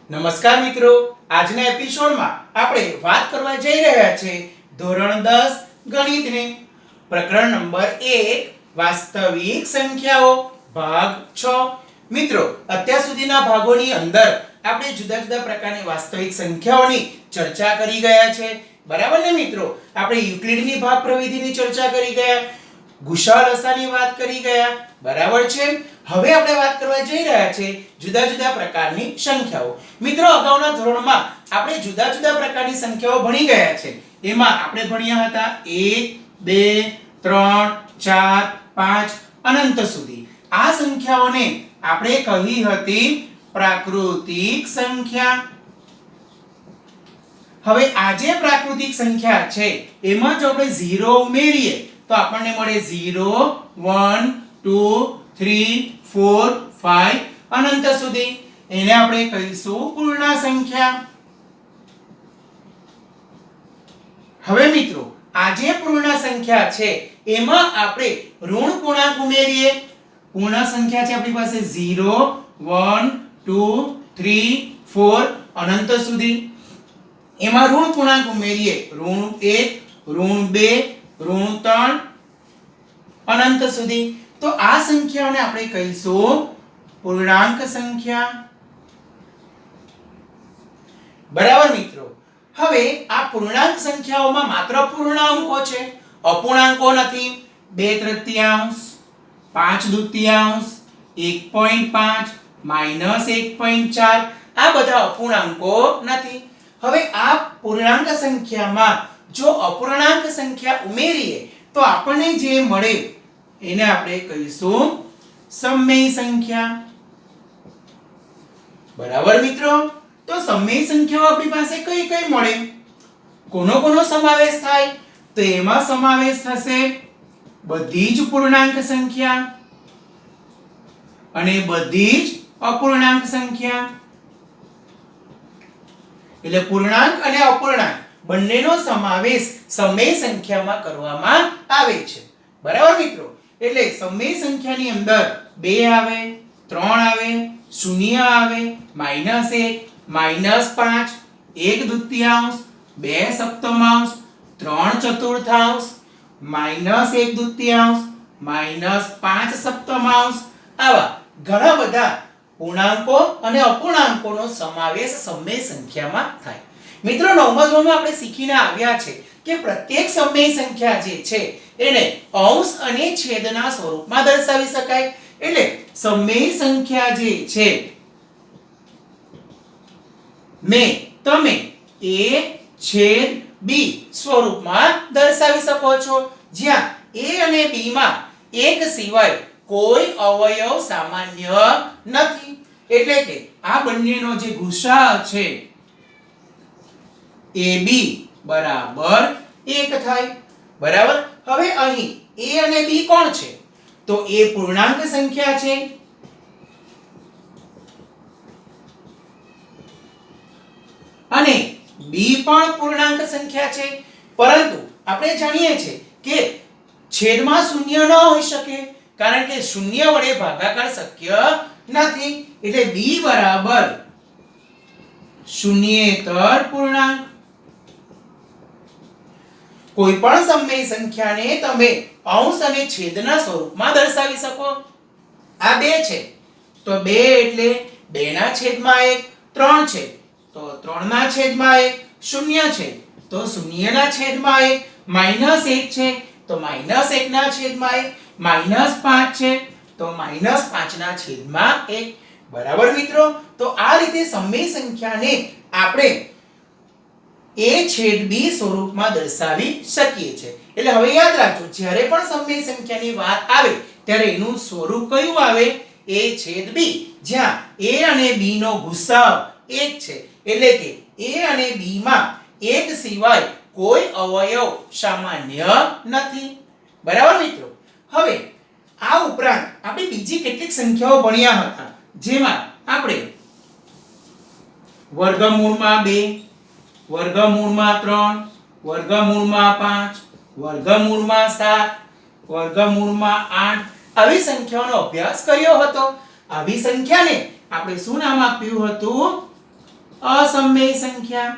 નમસ્કાર મિત્રો, આજના એપિસોડમાં આપણે વાત કરવા જઈ રહ્યા છે ધોરણ 10 ગણિતની પ્રકરણ નંબર 1 વાસ્તવિક સંખ્યાઓ ભાગ 6. મિત્રો, અત્યાર સુધીના ભાગોની અંદર આપણે જુદા જુદા પ્રકારની વાસ્તવિક સંખ્યાઓની ચર્ચા કરી ગયા છે, બરાબર ને મિત્રો? આપણે યુક્લિડની ભાગ પ્રવિધિની ચર્ચા કરી ગયા, ગુસાઅ લસાની વાત કરી ગયા, બરાબર છે? હવે આપણે વાત કરવા જઈ રહ્યા છે જુદા જુદા પ્રકારની સંખ્યાઓ. મિત્રો, અગાઉના ધોરણમાં આપણે જુદા જુદા પ્રકારની સંખ્યાઓ ભણી ગયા છે. એમાં આપણે ભણ્યા હતા 1 2 3 4 5 અનંત સુધી. આ સંખ્યાઓને આપણે કહી હતી પ્રાકૃતિક સંખ્યા. હવે આ જે પ્રાકૃતિક સંખ્યા છે એમાં જો આપણે 0 ઉમેરીએ તો આપણને મળે 0 1 2 3 4 5 અનંત સુધી. એને આપણે કહીશું પૂર્ણ સંખ્યા. હવે મિત્રો, આ જે પૂર્ણ સંખ્યા છે એમાં આપણે ઋણ પૂર્ણાંક ઉમેરીએ. પૂર્ણ સંખ્યા છે આપણી પાસે 0 1 2 3 4 અનંત સુધી. એમાં ઋણ પૂર્ણાંક ઉમેરીએ ઋણ 1 ઋણ 2 ઋણ 3 અનંત સુધી. તો આ સંખ્યાઓને આપણે કહીશું પૂર્ણાંક સંખ્યા. બરાબર મિત્રો? હવે આ પૂર્ણાંક સંખ્યાઓમાં માત્ર પૂર્ણાંકો છે, અપૂર્ણાંકો નથી. 2/3, 5/2, 1.5, -1.4 આ બધા અપૂર્ણાંકો નથી. હવે આ પૂર્ણાંક સંખ્યામાં જો અપૂર્ણાંક સંખ્યા ઉમેરીએ તો આપણને જે મળે એને આપણે કહીશું સમમેય સંખ્યા. બરાબર મિત્રો? તો સમમેય સંખ્યાઓ આપણી પાસે કઈ કઈ મળે? કોનો કોનો સમાવેશ થાય? તો એમાં સમાવેશ થશે બધી જ પૂર્ણાંક સંખ્યા અને બધી જ અપૂર્ણાંક સંખ્યા. એટલે પૂર્ણાંક અને અપૂર્ણાંક બંનેનો સમાવેશ સમમેય સંખ્યામાં કરવામાં આવે છે. બરાબર મિત્રો? એટલે સમમેય સંખ્યાની અંદર 2 આવે, 3 આવે, 0 આવે, -1, -5, 1/2, 2/7, 3/4, -1/2, -5/7 આવા ઘણા બધા પૂર્ણાંકો અને અપૂર્ણાંકોનો સમાવેશ સમમેય સંખ્યામાં થાય. મિત્રો, 9મા ધોરણમાં આપણે શીખીને આવ્યા છે કે પ્રત્યેક સમમેય સંખ્યા જે છે એને અંશ અને છેદના સ્વરૂપમાં દર્શાવી શકાય. એટલે સમમેય સંખ્યા જે છે તમે a/b સ્વરૂપમાં દર્શાવી શકો છો, જ્યાં a અને b માં એક સિવાય કોઈ અવયવ સામાન્ય નથી. એટલે કે આ બંનેનો જે ગુસાઅ છે ab બરાબર 1 થાય. બરાબર? હવે અહીં a અને b કોણ છે? તો a પૂર્ણાંક સંખ્યા છે અને b પણ પૂર્ણાંક સંખ્યા છે, પરંતુ આપણે જાણીએ છીએ કે છેદમાં શૂન્ય ન હોઈ શકે, કારણ કે શૂન્ય વડે ભાગાકાર શક્ય નથી. એટલે b બરાબર શૂન્યેતર પૂર્ણાંક. કોઈ પણ સમમેય સંખ્યાને તમે અંશ અને છેદના સ્વરૂપમાં દર્શાવી શકો. આ 2 છે તો 2 એટલે 2/1. 3 છે તો 3/1. 0 છે તો 0/1. -1 છે તો -1/1. -5 છે તો -5/1. બરાબર મિત્રો? તો આ રીતે સમમેય સંખ્યાને આપણે a/b સ્વરૂપમાં દર્શાવી શકીએ છીએ. એટલે હવે યાદ રાખજો, જ્યારે પણ સમમેય સંખ્યાની વાત આવે ત્યારે એનું સ્વરૂપ કયું આવે? a/b, જ્યાં a અને b નો ગુસાઅ 1 છે. એટલે કે a અને b માં એક સિવાય કોઈ અવયવ સામાન્ય નથી. બરાબર મિત્રો? હવે આ ઉપરાંત આપણે બીજી કેટલીક સંખ્યાઓ ભણ્યા હતા, જેમાં આપણે વર્ગમૂળમાં 2, વર્ગમૂળમાં 3, વર્ગમૂળમાં 5, વર્ગમૂળમાં 7, વર્ગમૂળમાં 8 આવી સંખ્યાઓનો અભ્યાસ કર્યો હતો. આવી સંખ્યાને આપણે શું નામ આપ્યું હતું? અસમમેય સંખ્યા.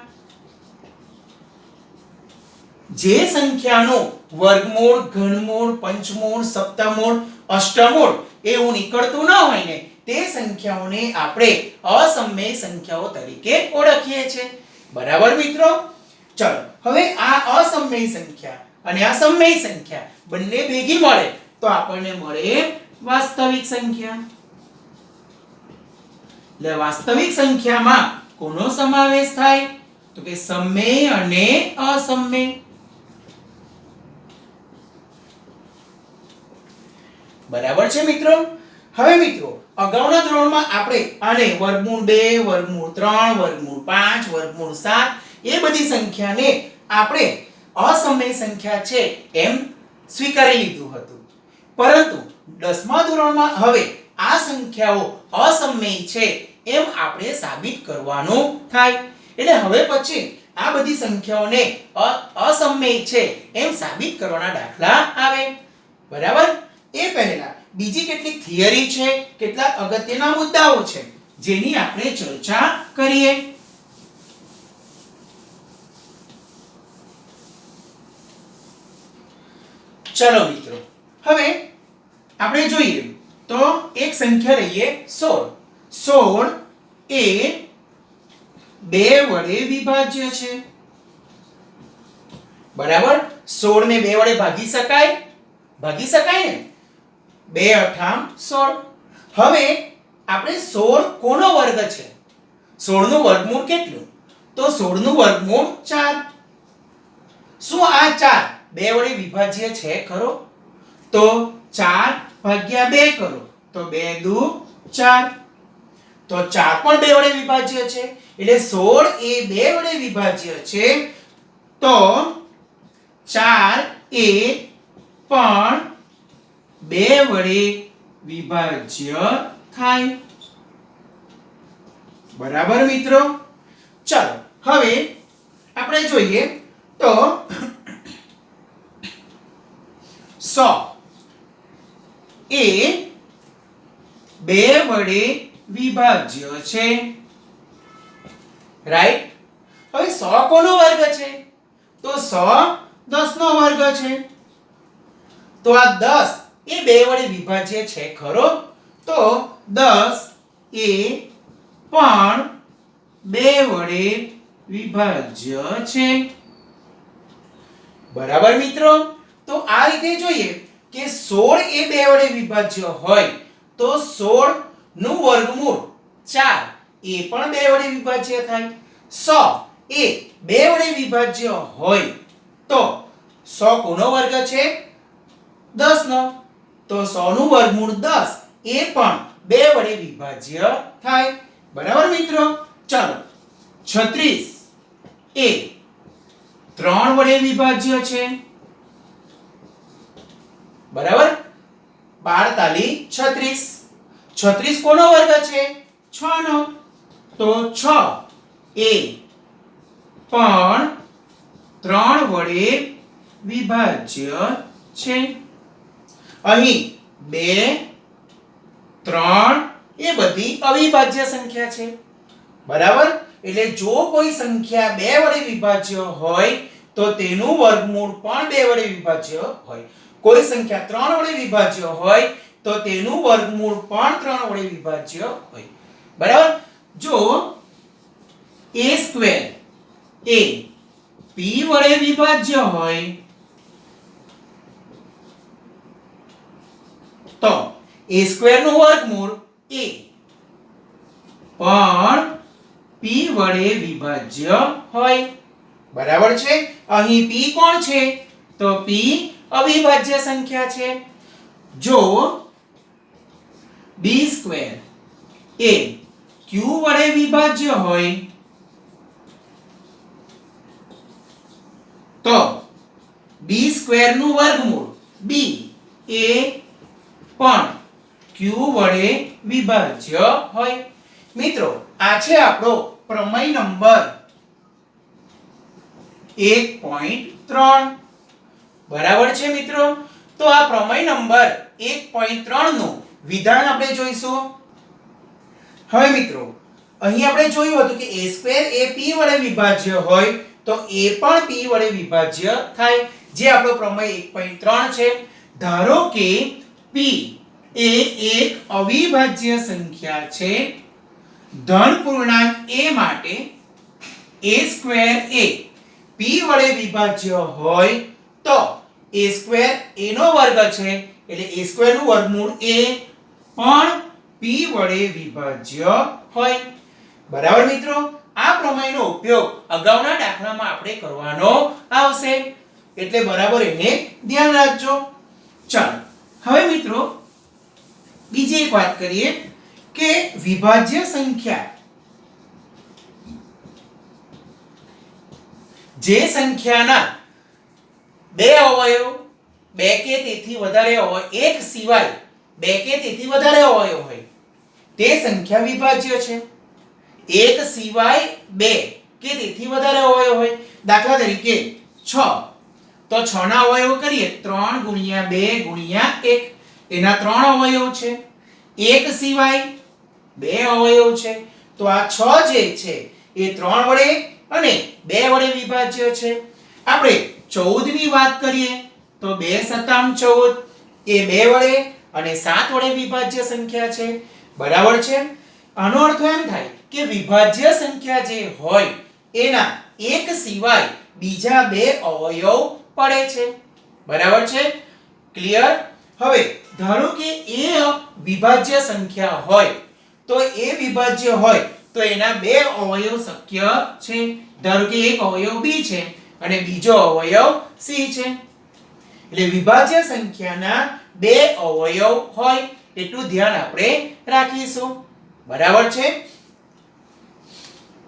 જે સંખ્યાનું વર્ગમૂળ, ઘનમૂળ, પંચમૂળ, સપ્તમૂળ, અષ્ટમૂળ એવું નીકળતું ન હોય ને તે સંખ્યાઓને આપણે અસમમેય સંખ્યાઓ તરીકે ઓળખીએ છીએ. બરાબર મિત્રો? ચલો હવે આ અસમમેય સંખ્યા અને આ સમમેય સંખ્યા બંને ભેગી મળે તો આપણને મળે વાસ્તવિક સંખ્યા. એટલે વાસ્તવિક સંખ્યામાં કોનો સમાવેશ થાય? તો કે સમમેય અને અસમમેય. બરાબર છે મિત્રો? હવે મિત્રો અગાઉના ધોરણમાં આપણે આને વર્ગમૂળ 2, વર્ગમૂળ 3, વર્ગમૂળ 5, વર્ગમૂળ 7 એ બધી સંખ્યાને આપણે અસમમેય સંખ્યા છે એમ સ્વીકારી લીધું હતું. પરંતુ 10મા ધોરણમાં હવે આ સંખ્યાઓ અસમમેય છે એમ આપણે સાબિત કરવાનું થાય. એટલે હવે પછી આ બધી સંખ્યાઓને અસમમેય છે એમ સાબિત કરવાના દાખલા આવે. બરાબર? એ પહેલા બીજી કેટલીક થિયરી છે, કેટલાક અગત્યના મુદ્દાઓ છે જેની આપણે ચર્ચા કરીએ. ચલો મિત્રો હવે આપણે જોઈએ તો એક સંખ્યા લઈએ 16. 16 એ 2 વડે વિભાજ્ય છે. બરાબર? 16 ને 2 વડે ભાગી શકાય? ભાગી શકાય ને? 2 અઠામ 16. હવે આપણે 16 કોનો વર્ગ છે? 16 નું વર્ગમૂળ કેટલું? તો 16 નું વર્ગમૂળ 4. શું આ 4 2 વડે વિભાજ્ય છે ખરો? તો 4 ભાગ્યા 2 કરો તો 2 દુ 4. તો 4 પણ 2 વડે વિભાજ્ય છે. એટલે 16 એ 2 વડે વિભાજ્ય છે તો 4 એ પણ 2 વડે વિભાજ્ય થાય. બરાબર મિત્રો? ચાલો હવે આપણે જોઈએ તો 100 એ 2 વડે વિભાજ્ય છે. રાઈટ? હવે 100 કોનો વર્ગ છે? તો 100 10 નો વર્ગ છે. તો આ 10 એ 2 વડે વિભાજ્ય છે ખરો? તો 10 એ પણ 2 વડે વિભાજ્ય છે. બરાબર મિત્રો? તો આ રીતે જોઈએ કે 16 એ 2 વડે વિભાજ્ય હોય તો 16 નું વર્ગમૂળ 4 એ પણ 2 વડે વિભાજ્ય થાય. 100 એ 2 વડે વિભાજ્ય હોય તો 100 કોનો વર્ગ છે? 10 નો. તો 100 નું વર્ગમૂળ 10 એ પણ 2 વડે વિભાજ્ય થાય. બરાબર મિત્રો? ચાલો 36 એ 3 વડે વિભાજ્ય છે. બરાબર? 12 તાલી 36. 36 કોનો વર્ગ છે? 6 નો. તો 6 એ પણ 3 વડે વિભાજ્ય છે. અહીં 2 3 એ બધી અવિભાજ્ય સંખ્યા છે. બરાબર? એટલે જો કોઈ સંખ્યા 2 વડે વિભાજ્ય હોય તો તેનું વર્ગમૂળ પણ 2 વડે વિભાજ્ય હોય. કોઈ સંખ્યા 3 વડે વિભાજ્ય હોય તો તેનું વર્ગમૂળ પણ 3 વડે વિભાજ્ય હોય. બરાબર? જો a² એ p વડે વિભાજ્ય હોય તો a² નું વર્ગમૂળ a પણ p વડે વિભાજ્ય હોય. બરાબર છે? અહીં p કોણ છે? તો p અવિભાજ્ય સંખ્યા છે. જો b² એ q વડે વિભાજ્ય હોય તો b² નું વર્ગમૂળ b એ પણ q વડે વિભાજ્ય હોય. મિત્રો આ છે આપણો પ્રમેય નંબર 1.3. બરાબર છે મિત્રો? તો આ પ્રમેય નંબર 1.3 નું વિધાન આપણે જોઈશું. હવે મિત્રો અહીં આપણે જોયું હતું કે a² એ p વડે વિભાજ્ય હોય તો a પણ p વડે વિભાજ્ય થાય, જે આપણો પ્રમેય 1.3 છે. ધારો કે p એ એક અવિભાજ્ય સંખ્યા છે, ધન પૂર્ણાંક a માટે a² એ p વડે વિભાજ્ય હોય તો a² a નો વર્ગ છે એટલે a² નું વર્ગમૂળ a પણ p વડે વિભાજ્ય હોય. બરાબર મિત્રો, આ પ્રમેયનો ઉપયોગ અગાઉના દાખલામાં આપણે કરવાનો આવશે એટલે બરાબર એને ધ્યાન રાખજો. ચાલો હવે મિત્રો બીજી એક વાત કરીએ કે વિભાજ્ય સંખ્યા, જે સંખ્યાના બે અવયવ બે કે તેથી વધારે હોય, એક સિવાય બે કે તેથી વધારે અવયવ હોય તે સંખ્યા વિભાજ્ય છે. એક સિવાય બે કે તેથી વધારે અવયવ હોય, દાખલા તરીકે 6 તો 6 ના અવયવ કરીએ 3 * 2 * 1 એના 3 અવયવ છે. એક સિવાય બે અવયવ છે તો આ 6 જે છે એ 3 વડે અને 2 વડે વિભાજ્ય છે. આપણે 14 ની વાત કરીએ તો 2 × 7 = 14 એ 2 વડે અને 7 વડે વિભાજ્ય સંખ્યા છે. બરાબર છે. આનો અર્થ એમ થાય કે વિભાજ્ય સંખ્યા જે હોય એના એક સિવાય બીજા બે અવયવ પડે છે. બરાબર છે, ક્લિયર? હવે ધારો કે એ વિભાજ્ય સંખ્યા હોય તો એ વિભાજ્ય હોય તો એના બે અવયવ શક્ય છે. ધારો કે એક અવયવ b છે અને બીજો અવયવ c છે, એટલે વિભાજ્ય સંખ્યાના બે અવયવ હોય એટલું ધ્યાન આપણે રાખીશું. બરાબર છે.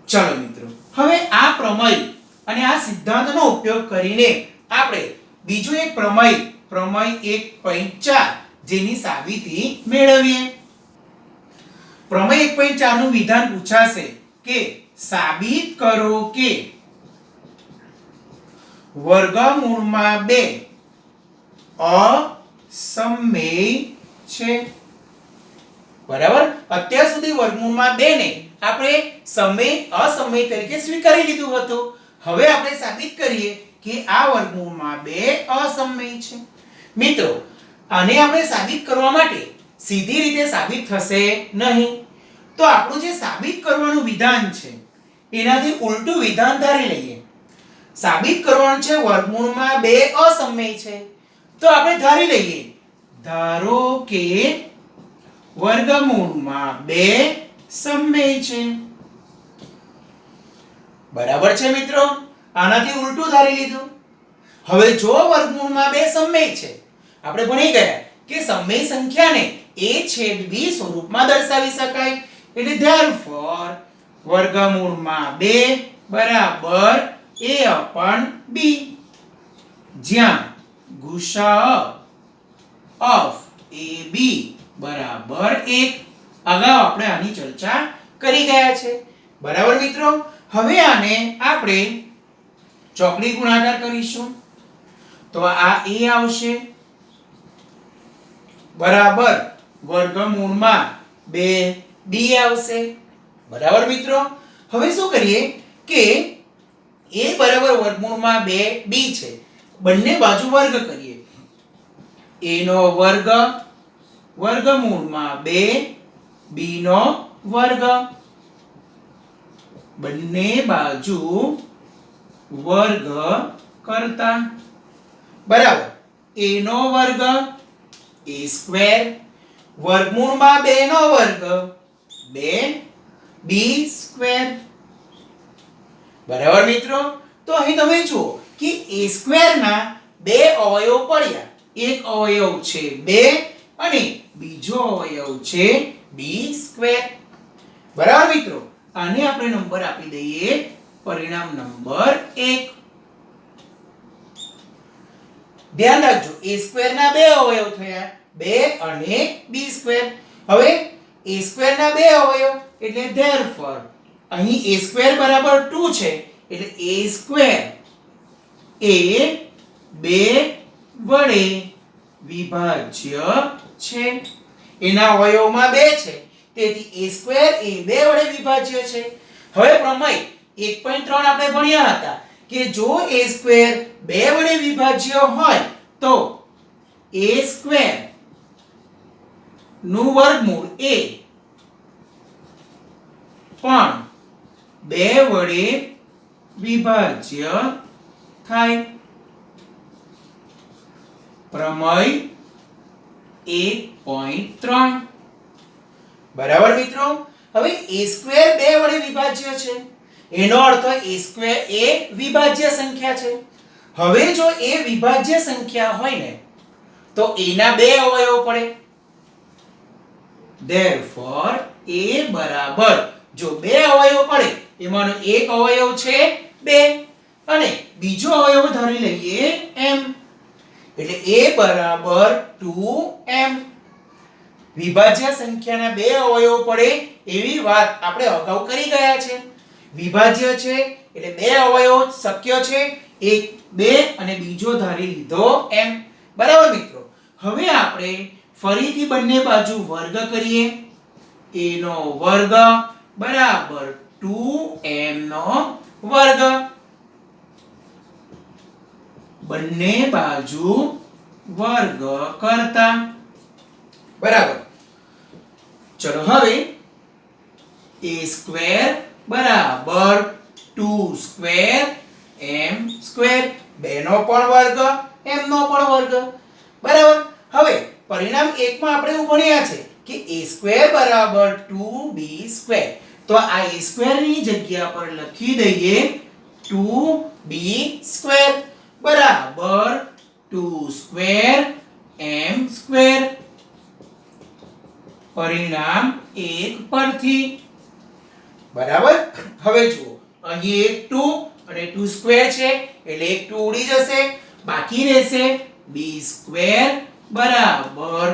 ચલો મિત્રો, હવે આ પ્રમેય અને આ સિદ્ધાંતનો ઉપયોગ કરીને આપણે બીજું એક પ્રમેય 1.4 જેની સાબિતી મેળવીએ. પ્રમેય 1.4 નું વિધાન પૂછાશે કે સાબિત કરો કે વર્ગમૂળમાં 2 અસમમેય છે. બરાબર, અત્યાર સુધી વર્ગમૂળમાં 2 ને આપણે સમમેય અસમમેય તરીકે સ્વીકારી લીધું હતું. હવે આપણે સાબિત કરીએ કે આ વર્ગમૂળમાં 2 અસમમેય છે. મિત્રો, આને આપણે સાબિત કરવા માટે સીધી રીતે સાબિત થશે નહીં, તો આપણું જે સાબિત કરવાનું વિધાન છે એનાથી ઉલટું વિધાન ધારી લઈએ. સાબિત કરવાનું છે વર્ગમૂળમાં 2 અસમમેય છે, તો આપણે ધારી લઈએ, ધારો કે વર્ગમૂળમાં 2 સમમેય છે. બરાબર છે મિત્રો, આનાથી ઉલટું ધારી લીધું. હવે જો વર્ગમૂળમાં 2 સમમેય છે, આપણે ભણી ગયા કે સમમેય સંખ્યાને a/b સ્વરૂપમાં દર્શાવી શકાય, એટલે therefore વર્ગમૂળમાં 2 બરાબર a/b, જ્યાં ગુસાઅ of ab બરાબર 1. અગાઉ આપણે આની ચર્ચા કરી ગયા છે. બરાબર મિત્રો, હવે આને આપણે ચોકડી ગુણાકાર કરીશું તો આ a આવશે બરાબર વર્ગમૂળમાં 2b આવશે. બરાબર મિત્રો, હવે શું કરીએ કે a બરાબર વર્ગમૂળમાં 2b છે, બંને બાજુ વર્ગ કરીએ. a નો વર્ગ વર્ગમૂળમાં 2 b નો વર્ગ, બંને બાજુ વર્ગ કરતા બરાબર a નો વર્ગ a² વર્ગમૂળમાં 2 નો વર્ગ 2b². બરાબર મિત્રો, તો અહીં તમે જુઓ કે a² ના બે અવયવ પડ્યા, એક અવયવ છે 2 અને બીજો અવયવ છે b². બરાબર મિત્રો, આને આપણે નંબર આપી દઈએ પરિણામ નંબર 1. ધ્યાન રાખજો, a² ના બે અવયવ થયા 2 અને b². હવે a² ના બે અવયવ એટલે therefore અહીં a² બરાબર 2 છે એટલે a² એ 2 વડે વિભાજ્ય છે. એના અવયવમાં 2 છે તેથી a સ્ક્વેર એ 2 વડે વિભાજ્ય છે. હવે પ્રમેય 1.3 આપણે ભણ્યા હતા કે જો a સ્ક્વેર 2 વડે વિભાજ્ય હોય તો a સ્ક્વેર નું વર્ગમૂળ a પણ 2 વડે વિભાજ્ય થાય. પ્રમેય 1.3 બરાબર મિત્રો. હવે a સ્ક્વેર 2 વડે વિભાજ્ય છે એનો અર્થ a સ્ક્વેર એ વિભાજ્ય સંખ્યા છે. હવે જો a વિભાજ્ય સંખ્યા હોય ને તો a ના 2 અવયવો પડે. therefore a બરાબર જો 2 અવયવ પડે એમાંનો એક અવયવ છે 2 અને બીજો અવયવ ધરી લઈએ m એટલે a બરાબર 2m. વિભાજ્ય સંખ્યાના 2 અવયવો પડે એવી વાત આપણે અગાઉ કરી ગયા છે. વિભાજ્ય છે એટલે 2 અવયવો શક્ય છે, એક 2 અને બીજો ધારી લીધો m. બરાબર મિત્રો. હવે આપણે ફરીથી બંને બાજુ વર્ગ કરીએ. a નો વર્ગ બરાબર 2m નો વર્ગ. બંને બાજુ વર્ગ કરતા બરાબર. ચલો હવે a સ્ક્વેર બરાબર 2 સ્ક્વેર m સ્ક્વેર, 2 નો પણ વર્ગ m નો પણ વર્ગ. બરાબર. હવે પરિણામ 1 માં આપણે એવું ભણ્યા છે કે a સ્ક્વેર બરાબર 2b સ્ક્વેર. તો આ a સ્ક્વેર ની જગ્યા પર લખી દઈએ 2b સ્ક્વેર બરાબર 2 સ્ક્વેર m સ્ક્વેર. પરિણામ 1 પરથી. બરાબર. હવે જુઓ અહીં એક 2 અને 2 સ્ક્વેર છે એટલે એક 2 ઉડી જશે, બાકી રહેશે b સ્ક્વેર બરાબર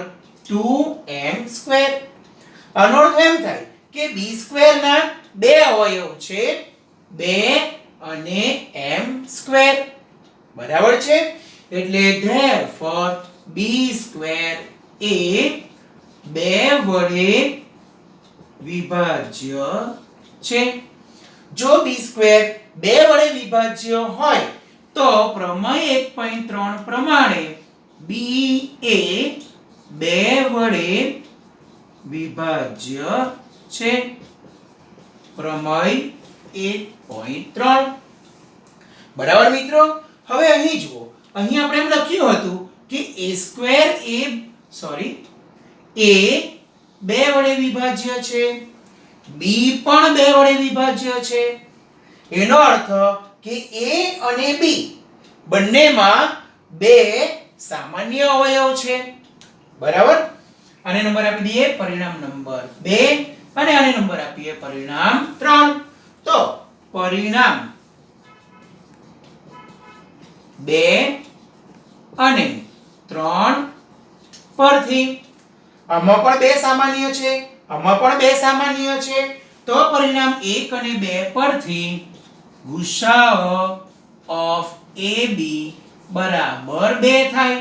2m સ્ક્વેર. આનો અર્થ એમ થાય કે b સ્ક્વેર ના 2 અવયવ છે 2 અને m સ્ક્વેર. બરાબર છે. એટલે therefore b સ્ક્વેર એ 2 વડે વિભાજ્ય છે. જો b સ્ક્વેર 2 વડે વિભાજ્ય હોય તો પ્રમેય 1.3 પ્રમાણે b એ 2 વડે વિભાજ્ય છે. પ્રમેય 1.3. બરાબર મિત્રો. હવે અહીં જુઓ, અહીં આપણે એમ લખ્યું હતું કે a સ્ક્વેર એ a 2 વડે વિભાજ્ય છે, b પણ 2 વડે વિભાજ્ય છે. એનો અર્થ કે a અને b બંનેમાં 2 સામાન્ય અવયવ છે. બરાબર. આને નંબર આપી દઈએ પરિણામ નંબર 2 અને આને નંબર આપીએ પરિણામ 3. તો પરિણામ 2 અને 3 પરથી આમાં પણ 2 સામાન્ય છે, આમાં પણ 2 સામાન્ય છે. તો પરિણામ 1 અને 2 પરથી ગુસાઅ ઓફ AB બરાબર 2 થાય.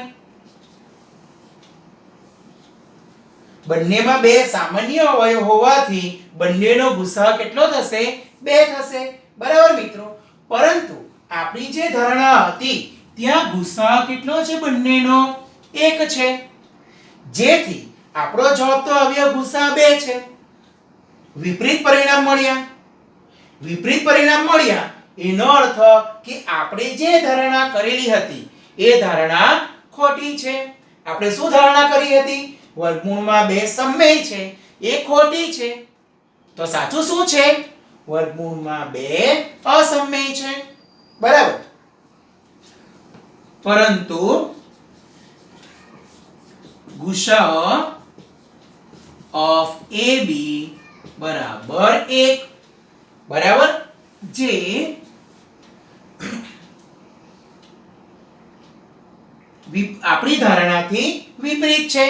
બંનેમાં 2 સામાન્ય અવયવ હોવાથી બંનેનો ગુસાઅ કેટલો થશે? 2 થશે. બરાબર મિત્રો. પરંતુ આપણી જે ધારણા હતી ત્યાં ગુસાઅ કેટલો છે બંનેનો? 1 છે. જેથી આપણો જવાબ તો આવ્યો ગુસાઅ 2 છે. વિપરીત પરિણામ મળ્યા. વિપરીત પરિણામ મળ્યા એનો અર્થ કે આપણે જે ધારણા કરેલી હતી એ ધારણા ખોટી છે. આપણે શું ધારણા કરી હતી? વર્ગમૂળમાં 2 સમમેય છે, એ ખોટી છે. તો સાચું શું છે? વર્ગમૂળમાં 2 અસમમેય છે. બરાબર. પરંતુ ગુસાઅ ઓફ AB બરાબર 1. બરાબર. જે આપણી ધારણાથી વિપરીત છે.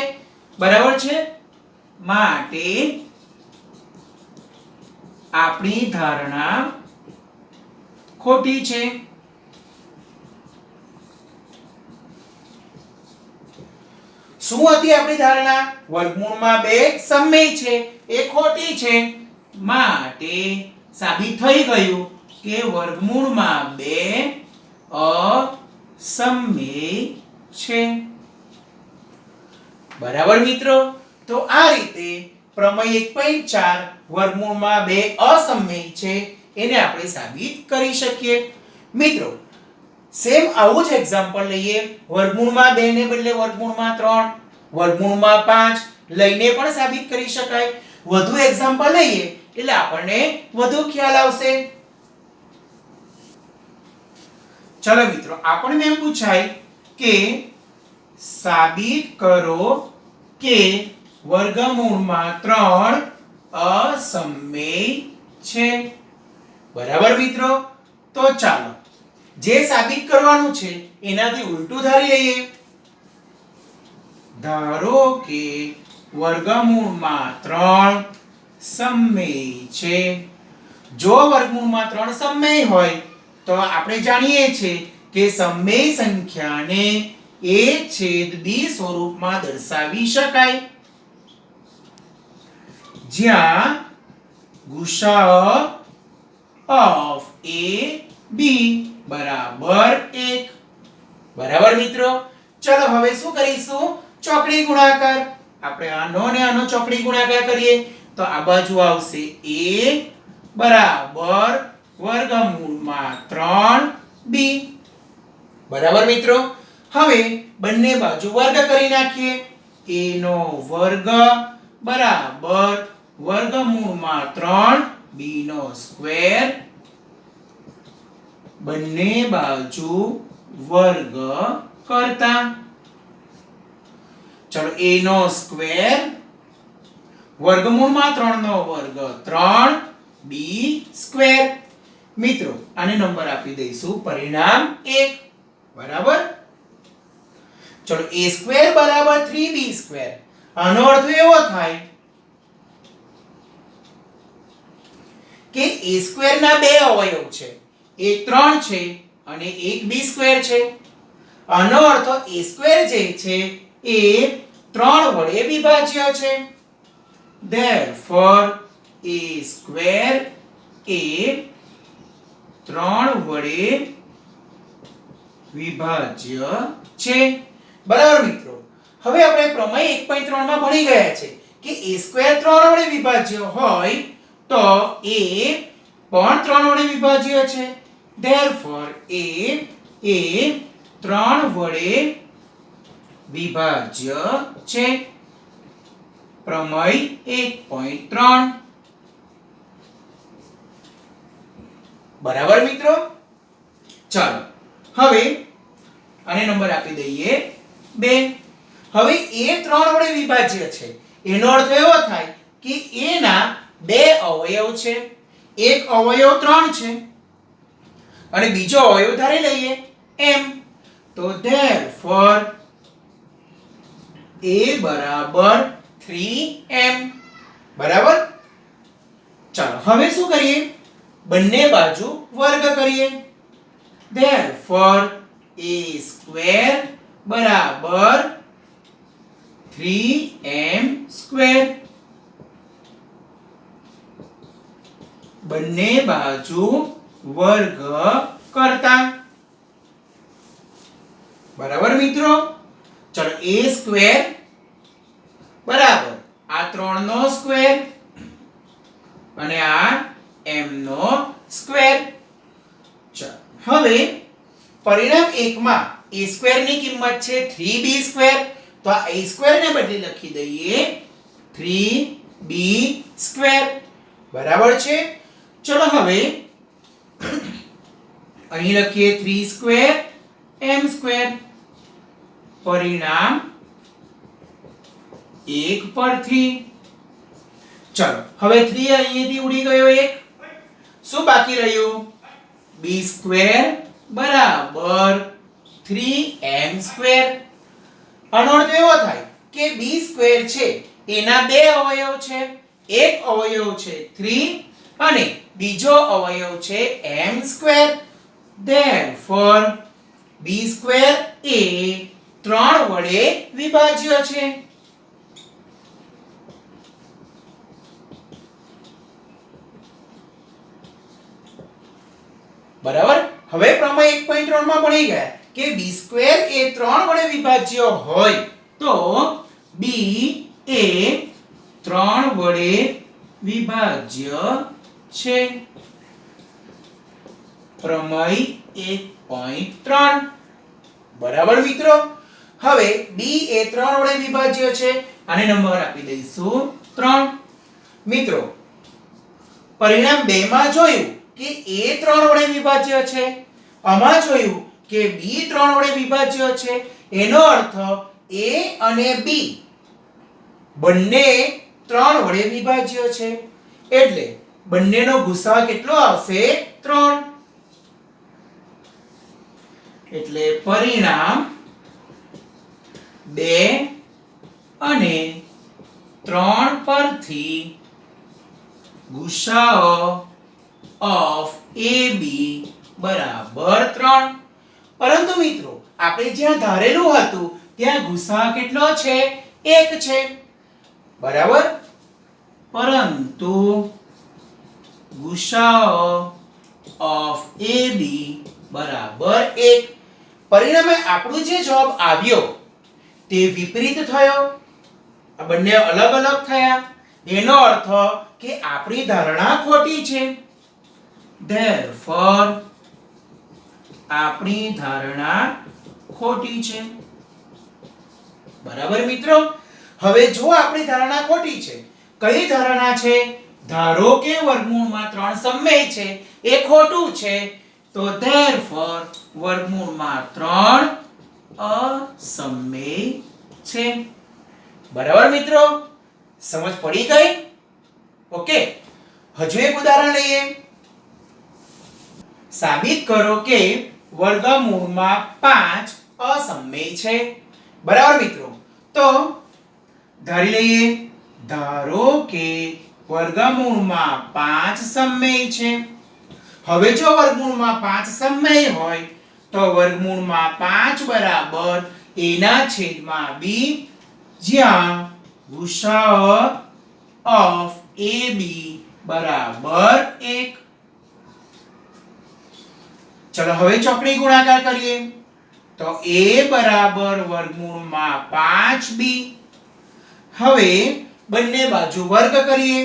બરાબર છે. માટે આપણી ધારણા ખોટી છે. શું હતી આપણી ધારણા? વર્ગમૂળમાં 2 સમમેય છે, એ ખોટી છે, માટે સાબિત થઈ ગયું કે વર્ગમૂળમાં 2 અસમમેય છે. બરાબર મિત્રો, તો આ રીતે પ્રમેય 1.4 વર્ગમૂળમાં 2 અસમમેય છે એને આપણે સાબિત કરી શકીએ. મિત્રો સેમ આવું જ એક્ઝામ્પલ લઈએ. વર્ગમૂળમાં 2 ને બદલે વર્ગમૂળમાં 3, વર્ગમૂળમાં 5 લઈને પણ સાબિત કરી શકાય. વધુ એક્ઝામ્પલ લઈએ એટલે આપણને વધુ ખ્યાલ આવશે. ચલો મિત્રો, આપણને એમ પૂછાય કે સાબિત કરો કે વર્ગમૂળમાં 3 અસમમેય છે. બરાબર મિત્રો, તો ચાલો જે સાબિત કરવાનું છે એનાથી ઉલટું ધારી લઈએ. ધારો કે વર્ગમૂળમાં 3 સમમેય છે. જો વર્ગમૂળમાં 3 સમમેય હોય તો આપણે જાણીએ છીએ કે સમમેય સંખ્યાને a છેદ b સ્વરૂપમાં દર્શાવી શકાય, જ્યાં ગુસાઅ of a b બરાબર 1. બરાબર મિત્રો, ચલો હવે શું કરીશું? ચોકડી ગુણાકાર. આપણે આનો ને આનો ચોકડી ગુણાકાર કરીએ તો આ બાજુ આવશે a બરાબર વર્ગમૂળમાં 3b. બરાબર મિત્રો, હવે બંને બાજુ વર્ગ કરી નાખીએ. a નો વર્ગ બરાબર વર્ગમૂળમાં 3b નો સ્ક્વેર. બંને બાજુ વર્ગ કરતા ચલો a નો સ્ક્વેર વર્ગમૂળમાં 3 નો વર્ગ 3b સ્ક્વેર. મિત્રો આને નંબર આપી દઈશું પરિણામ 1. બરાબર, ચલો a સ્ક્વેર બરાબર 3b સ્ક્વેર. આનો અર્થ એવો થાય કે a સ્ક્વેર ના બે અવયવ છે, એક 3 છે અને એક b સ્ક્વેર છે. આનો અર્થ a સ્ક્વેર જે છે એ 3 વડે વિભાજ્ય છે. therefore a સ્ક્વેર એ 3 વડે વિભાજ્ય છે. બરાબર મિત્રો, હવે આપણે પ્રમેય 1.3 માં ભણી ગયા છે કે a સ્ક્વેર 3 વડે વિભાજ્ય હોય તો a પણ 3 વડે વિભાજ્ય છે. therefore a એ 3 વડે વિભાજ્ય છે. પ્રમેય 1.3. બરાબર મિત્રો, ચાલો હવે આને નંબર આપી દઈએ 2. હવે a 3 વડે વિભાજ્ય છે એનો અર્થ એવો થાય કે a ના બે અવયવ છે, એક અવયવ 3 છે અને બીજો અવયવ ધારી લઈએ m. તો therefore a બરાબર 3m. બરાબર, ચાલો હવે શું કરીએ? બંને બાજુ વર્ગ કરીએ. therefore a સ્ક્વેર બરાબર 3m સ્ક્વેર. બંને બાજુ વર્ગ કરતા. બરાબર મિત્રો, ચલો a સ્ક્વેર બરાબર આ 3 નો સ્ક્વેર અને આ m નો સ્ક્વેર. હવે પરિણામ 1 માં a સ્ક્વેર ની કિંમત છે 3b સ્ક્વેર, તો આ a સ્ક્વેર ને બદલે લખી દઈએ 3b સ્ક્વેર. બરાબર છે, ચલો હવે અહીં લખીએ 3 સ્ક્વેર m સ્ક્વેર. પરિણામ 1 પરથી ચલો હવે 3 અહીંયાથી ઉડી ગયો 1. શું બાકી રહ્યું? b સ્ક્વેર બરાબર 3m સ્ક્વેર. આનો અર્થ એવો થાય કે b સ્ક્વેર છે એના બે અવયવ છે, એક અવયવ છે 3 અને બીજો અવયવ છે m square. therefore b square એ 3 વડે વિભાજ્ય છે. બરાબર. હવે પ્રમેય 1.3 માં ભણી ગયા કે b² એ 3 વડે વિભાજ્ય હોય તો b એ 3 વડે વિભાજ્ય છે. પ્રમેય 1.3. બરાબર મિત્રો. હવે b એ 3 વડે વિભાજ્ય છે આને નંબર આપી દઈશું 3. મિત્રો પરિણામ 2 માં જોયું કે a 3 વડે વિભાજ્ય છે, આમાં જોયું કે b 3 વડે વિભાજ્ય છે. એનો અર્થ a અને b બંને 3 વડે વિભાજ્ય છે એટલે બંનેનો ગુસાઅ કેટલો આવશે 3. એટલે પરિણામ 2 અને 3 પરથી ગુસાઅ of AB બરાબર 3. પરંતુ મિત્રો આપણે જ્યાં ધારેલું હતું ત્યાં ગુસાઅ કેટલો છે 1 છે. બરાબર. પરંતુ ગુસાઅ of AB બરાબર 1. પરિણામે આપણો જે જવાબ આવ્યો તે વિપરીત થયો. આ બંને અલગ અલગ થયા. એનો અર્થ કે આપણી ધારણા ખોટી છે. therefore આપણી ધારણા ખોટી છે. બરાબર મિત્રો. હવે જો આપણી ધારણા ખોટી છે, કઈ ધારણા છે? ધારો કે વર્ગમૂળમાં 3 સમમેય છે એ ખોટું છે તો therefore વર્ગમૂળમાં 3 અસમમેય છે. બરાબર મિત્રો. સમજ પડી ગઈ? ઓકે. હજુ એક ઉદાહરણ લઈએ. સાબિત કરો કે વર્ગમૂળમાં 5 અસમમેય છે. બરાબર મિત્રો. તો ધારી લઈએ. ધારો કે વર્ગમૂળમાં 5 સમમેય છે. હવે જો વર્ગમૂળમાં 5 સમમેય હોય તો વર્ગમૂળમાં 5 બરાબર a ના છેદમાં b જ્યાં ગુસાઅ of AB બરાબર 1. ચલો હવે ચોકડી ગુણાકાર કરીએ તો a બરાબર વર્ગમૂળમાં 5b. હવે બંને બાજુ વર્ગ કરીએ.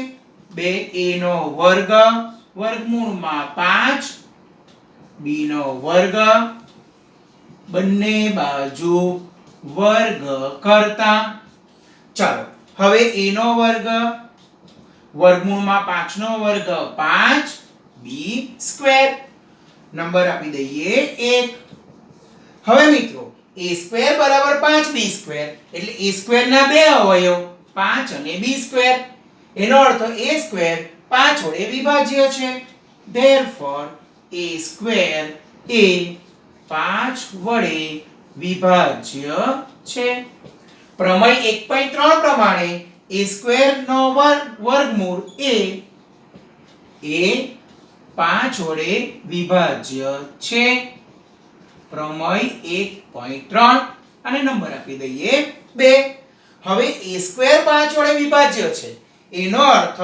2a નો વર્ગ વર્ગમૂળમાં 5 b નો વર્ગ. બંને બાજુ વર્ગ કરતા ચાલો હવે a નો વર્ગ વર્ગમૂળમાં 5 નો વર્ગ 5b સ્ક્વેર. નંબર આપી દઈએ 1. હવે મિત્રો a² બરાબર 5b સ્ક્વેર એટલે a² ના બે અવયવ 5 અને b સ્ક્વેર. એનો અર્થ a² 5 વડે વિભાજ્ય છે. therefore a² એ 5 વડે વિભાજ્ય છે. પ્રમેય 1.3 પ્રમાણે a² નો વર્ગમૂળ એ 5 વડે વિભાજ્ય છે. પ્રમેય 1.3 અને નંબર આપી દઈએ 2. હવે a² 5 વડે વિભાજ્ય છે એનો અર્થ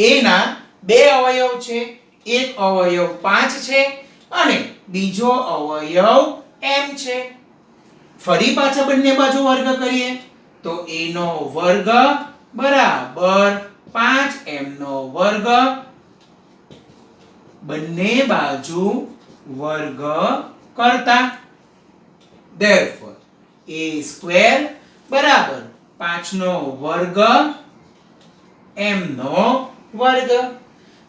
a ના બે અવયવ છે. એક અવયવ 5 છે અને બીજો અવયવ m છે. ફરી પાછા બંને બાજુ વર્ગ કરીએ તો a નો વર્ગ બરાબર 5m નો વર્ગ. બંને બાજુ વર્ગ કરતા therefore a² બરાબર 5 નો વર્ગ m નો વર્ગ.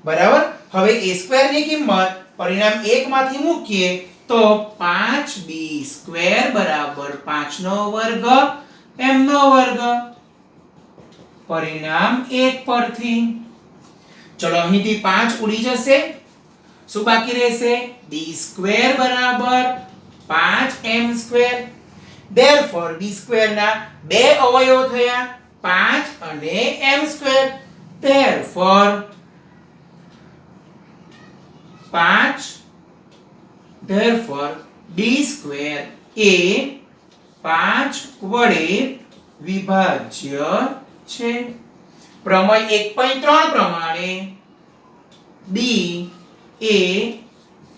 બરાબર. હવે a² ની કિંમત પરિણામ 1 માંથી મૂકીએ તો 5b² બરાબર 5 નો વર્ગ m નો વર્ગ. પરિણામ 1 પરથી ચલો અહીંથી 5 ઉડી જશે. શું બાકી રહેશે? b² બરાબર 5m². therefore b² ના બે અવયવ થયા 5 અને m². therefore b² એ 5 વડે વિભાજ્ય છે. પ્રમેય 1.3 પ્રમાણે b એ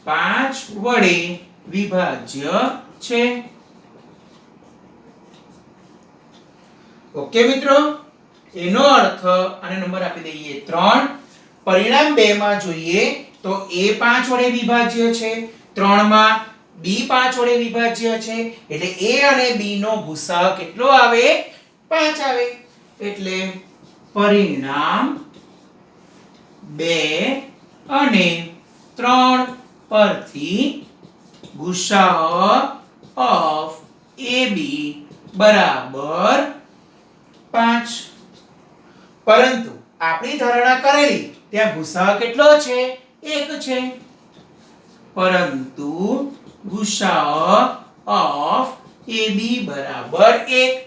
5 વડે વિભાજ્ય છે. ઓકે મિત્રો, એનો અર્થ આને નંબર આપી દઈએ 3. પરિણામ 2 માં જોઈએ તો a 5 વડે વિભાજ્ય છે, 3 માં b 5 વડે વિભાજ્ય છે, એટલે a અને b નો ગુસાઅ કેટલો આવે? 5 આવે. એટલે પરિણામ 2 અને 3 પરથી ગુસાઅ ઓફ ab બરાબર 5. પરંતુ આપણી ધારણા કરેલી ત્યાં ગુસાઅ કેટલો છે? 1 છે. પરંતુ ગુસાઅ ઓફ ab બરાબર 1.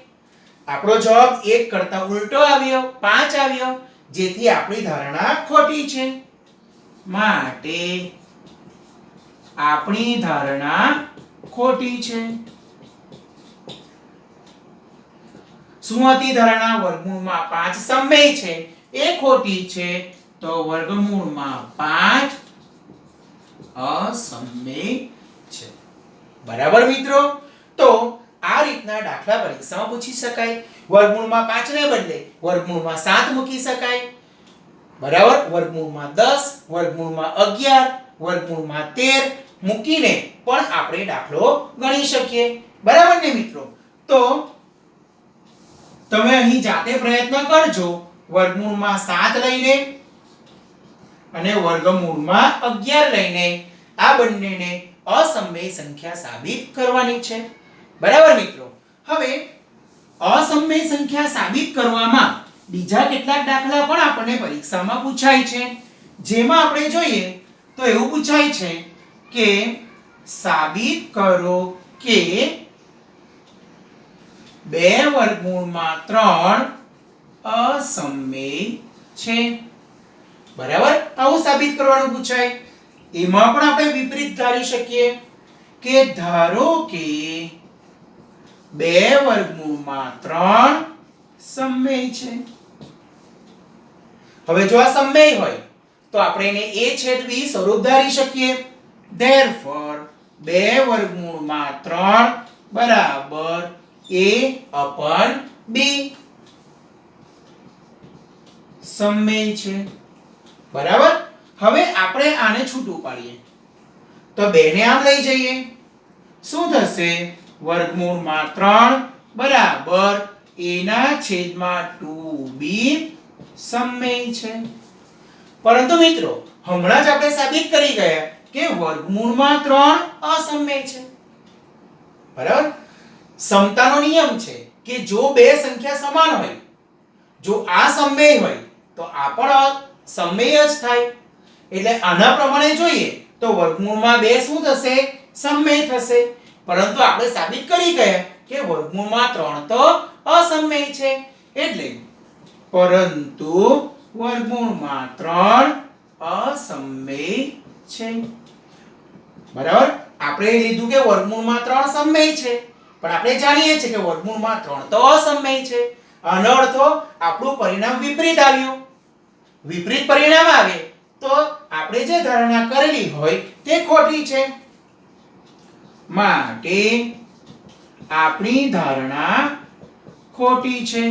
આપણો જવાબ 1 કરતા ઉલટો આવ્યો, 5 આવ્યો, જેથી આપણી ધારણા ખોટી છે. માટે આપણી ધારણા ખોટી છે. શું હતી ધારણા? વર્ગમૂળમાં 5 સમમેય છે, એ ખોટી છે. તો વર્ગમૂળમાં 5 અસમમેય છે. બરાબર મિત્રો? તો આ રીતના દાખલા પરીક્ષામાં પૂછી શકાય. વર્ગમૂળમાં 5 ને બદલે વર્ગમૂળમાં 7 મૂકી શકાય. બરાબર? વર્ગમૂળમાં 10, વર્ગમૂળમાં 11, વર્ગમૂળમાં 13 મૂકીને પણ આપણે દાખલો ગણી શકીએ. બરાબર ને મિત્રો? તો તમે અહીં જાતે પ્રયત્ન કરજો. વર્ગમૂળમાં 7 લઈને અને વર્ગમૂળમાં 11 લઈને આ બંનેને અસમમેય સંખ્યા સાબિત કરવાની છે. બરાબર મિત્રો? હવે અસમમેય સંખ્યા સાબિત કરવામાં બીજા કેટલાક દાખલા પણ આપણને પરીક્ષામાં પૂછાય છે. જેમાં આપણે જોઈએ તો એવું પૂછાય છે કે સાબિત કરો કે 2 વર્ગમૂળમાં 3 અસમમેય છે. બરાબર? આવું સાબિત કરવાનું પૂછાય. એમાં પણ આપણે વિપરીત ધારી શકીએ કે ધારો કે 2 વર્ગમૂળમાં 3 સમમેય છે. હવે જો આ સમમેય હોય તો આપણે એને a છેદ b સ્વરૂપ ધારી શકીએ. therefore 2 વર્ગમૂળમાં 3 બરાબર a upon b સમમેય છે. બરાબર? હવે આપણે આને છૂટું પાડીએ તો 2 ને આમ લઈ જઈએ. શું થશે? વર્ગમૂળમાં 3 બરાબર a ના છેદમાં 2b સમમેય છે. પરંતુ મિત્રો હમણાં જ આપણે સાબિત કરી ગયા કે વર્ગમૂળમાં 3 અસમમેય છે. બરાબર? સમતાનો નિયમ છે કે જો બે સંખ્યા સમાન હોય, જો આ સમમેય હોય તો આ પણ સમમેય જ થાય. એટલે આના પ્રમાણે જોઈએ તો વર્ગમૂળમાં 2 શું થશે? સમમેય થશે. પરંતુ આપણે સાબિત કરી ગયા કે વર્ગમૂળમાં 3 તો અસમમેય છે. એટલે પરંતુ વર્ગમૂળમાં 3 અસમમેય છે. બરાબર? આપણે લીધું કે વર્ગમૂળમાં 3 સમમેય છે, પણ આપણે જાણીએ છીએ કે વર્ગમૂળમાં 3 તો અસમમેય છે. આનો અર્થ આપણું પરિણામ વિપરીત આવ્યું. વિપરીત પરિણામ આવે તો આપણે જે ધારણા કરેલી હોય તે ખોટી છે. માટે આપણી ધારણા ખોટી છે.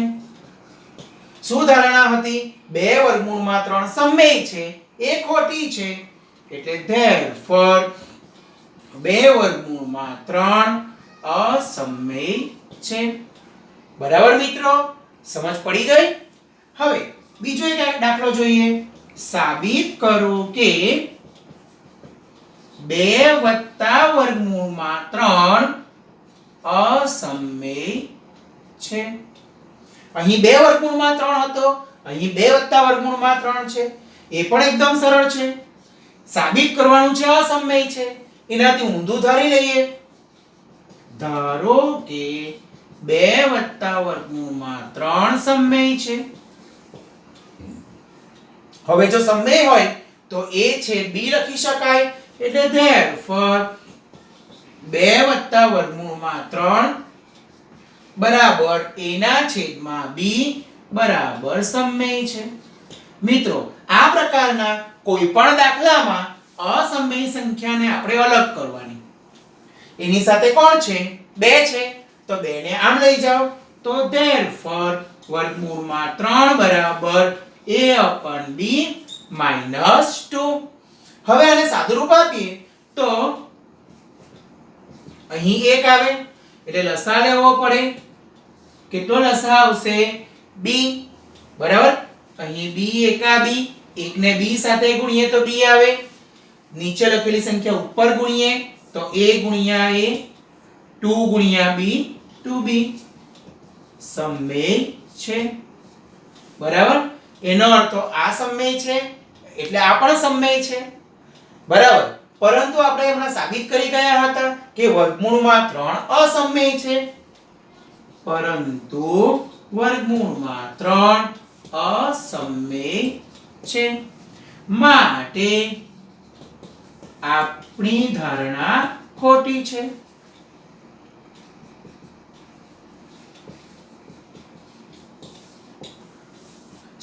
શું ધારણા હતી? 2 વર્ગમૂળમાં 3 સમમેય છે, એ ખોટી છે. એટલે therefore 2 વર્ગમૂળમાં 3 અસમમેય છે. બરાબર મિત્રો? સમજ પડી ગઈ? હવે બીજો એક દાખલો જોઈએ. સાબિત કરો કે 2 વત્તા વર્ગમૂળમાં 3 અસમમેય છે. અહીં 2 વર્ગમૂળમાં 3 હતો, અહીં 2 વત્તા વર્ગમૂળમાં 3 છે. એ પણ એકદમ સરળ છે. સાબિત કરવાનું છે અસમમેય છે. એનાથી ઊંધું ધારી લઈએ. ધારો કે 2 વત્તા વર્ગમૂળમાં 3 સમમેય છે. હવે જો સમમેય હોય તો a છેદ b લખી શકાય. એટલે therefore 2 વત્તા વર્ગમૂળમાં 3 બરાબર a ના છેદમાં b બરાબર સમમેય છે. મિત્રો આ પ્રકારના કોઈ પણ દાખલામાં અસમય સંખ્યાને આપણે અલગ કરવાની. એની સાથે કોણ છે? 2 છે. તો 2 ને આમ લઈ જાઓ તો therefore વર્ગમૂળમાં 3 બરાબર a/b -2. હવે આને સાદુરૂપ આપીએ તો અહીં 1 આવે એટલે લસા લેવો પડે. કેટલો લસા આવશે? b. બરાબર. અહીં b એકા b, 1 ને b સાથે ગુણીએ તો b આવે. નીચે લખેલી સંખ્યા ઉપર ગુણીએ તો a ગુણ્યા a, 2 ગુણ્યા b, 2b. સમમેય છે. બરાબર. એનો અર્થ આ સમમેય છે એટલે આ પણ સમમેય છે. બરાબર. પરંતુ આપણે હમણાં સાબિત કરી ગયા હતા કે વર્ગમૂળમાં 3 અસમમેય છે. પરંતુ વર્ગમૂળમાં 3 અસમમેય છે માટે આપણી ધારણા ખોટી છે.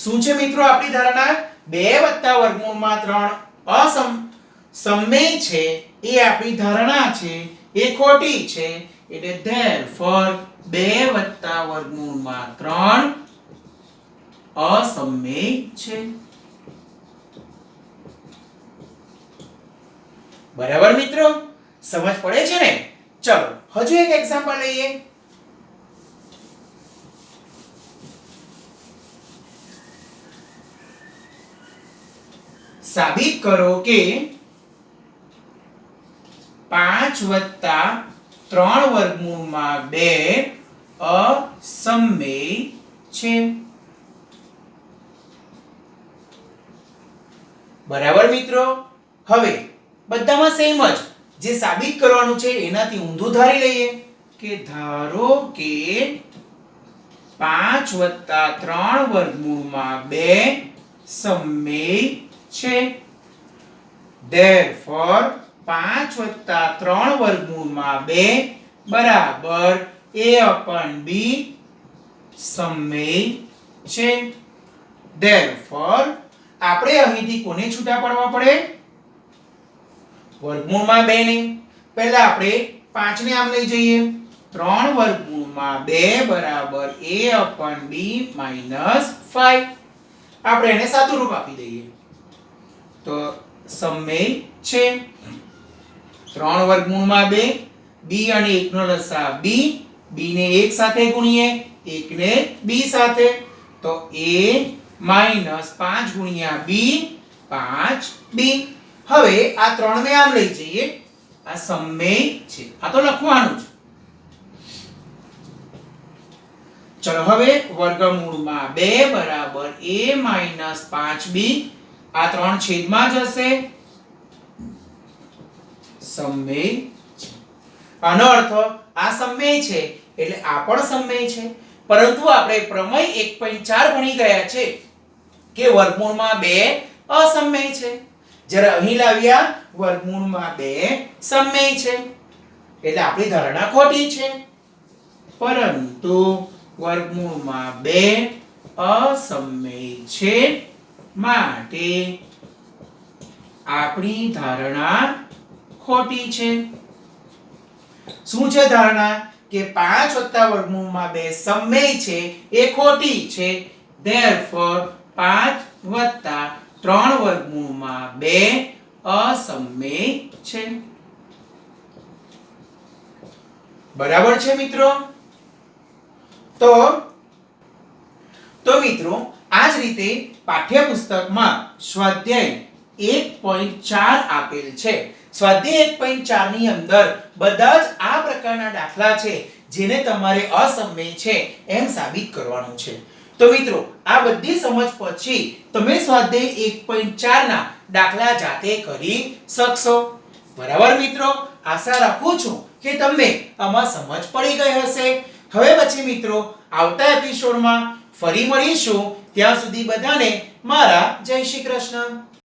શું છે મિત્રો આપણી ધારણા? 2 + વર્ગમૂળમાં 3 સમમેય છે એ આપણી ધારણા છે એ ખોટી છે. એટલે therefore 2 + વર્ગમૂળમાં 3 અસમમેય છે. બરાબર મિત્રો, સમજ પડે છે ને? ચલો હજુ એક એક્ઝામ્પલ લઈએ. સાબિત કરો કે 5 + 3 વર્ગમૂળમાં 2 અસમમેય છે. બરાબર મિત્રો. હવે બધામાં સેમ જ જે સાબિત કરવાનું છે એનાથી ઊંધું ધારી લઈએ કે ધારો કે 5 + 3 વર્ગમૂળમાં 2 સમમેય છે. therefore 5 + 3 વર્ગમૂળમાં 2 બરાબર a/b સમમેય છે. therefore આપણે અહીંથી કોને છૂટા પાડવા પડે? વર્ગમૂળમાં 2 ને. પહેલા આપણે 5 ને આમ લઈ જઈએ. 3 વર્ગમૂળમાં 2 બરાબર a/b -5. આપણે એને સાદુરૂપ આપી દઈએ તો સમમેય છે. 3 વર્ગમૂળમાં 2, b અને 1 નો લસા b, b ને 1 સાથે ગુણીએ, 1 ને b સાથે તો a -5 ગુણ્યા b 5b. હવે આ 3 ને આમ લઈ જઈએ. આ સમમેય છે. આ તો લખવાનું જ. ચલો હવે વર્ગમૂળમાં 2 બરાબર a -5b. આ 3 છેદમાં જશે. સમમેય છે. આનો અર્થ આ સમમેય છે એટલે આ પણ સમમેય છે. પરંતુ આપણે પ્રમેય 1.4 ભણી ગયા છે કે વર્ગમૂળમાં 2 અસમમેય છે. જ્યારે અહીં લાવ્યા વર્ગમૂળમાં 2 સમમેય છે. એટલે આપણી ધારણા ખોટી છે. પરંતુ વર્ગમૂળમાં 2 અસમમેય છે માટે આપણી ધારણા ખોટી છે. શું છે ધારણા? કે 5 + વર્ગમૂળમાં 2 સમમેય છે એ ખોટી છે. therefore 5 + 3 વર્ગમૂળમાં 2 અસમમેય છે. બરાબર છે મિત્રો? તો મિત્રો આ જ રીતે પાઠ્યપુસ્તકમાં સ્વાધ્યાય 1.4 આપેલ છે. સ્વાધ્યાય 1.4 ની અંદર બધા જ આ પ્રકારના દાખલા છે જેને તમારે અસમમેય છે એમ સાબિત કરવાનું છે. તો મિત્રો આ બધી સમજ પછી તમે સ્વાધ્યાય 1.4 ના દાખલા જાતે કરી શકશો. બરાબર મિત્રો? આશા રાખું છું કે તમને આમાં સમજ પડી ગઈ હશે. હવે પછી મિત્રો આવતા એપિસોડમાં ફરી મળીશું. ત્યાં સુધી બધાને મારા જય શ્રી કૃષ્ણ.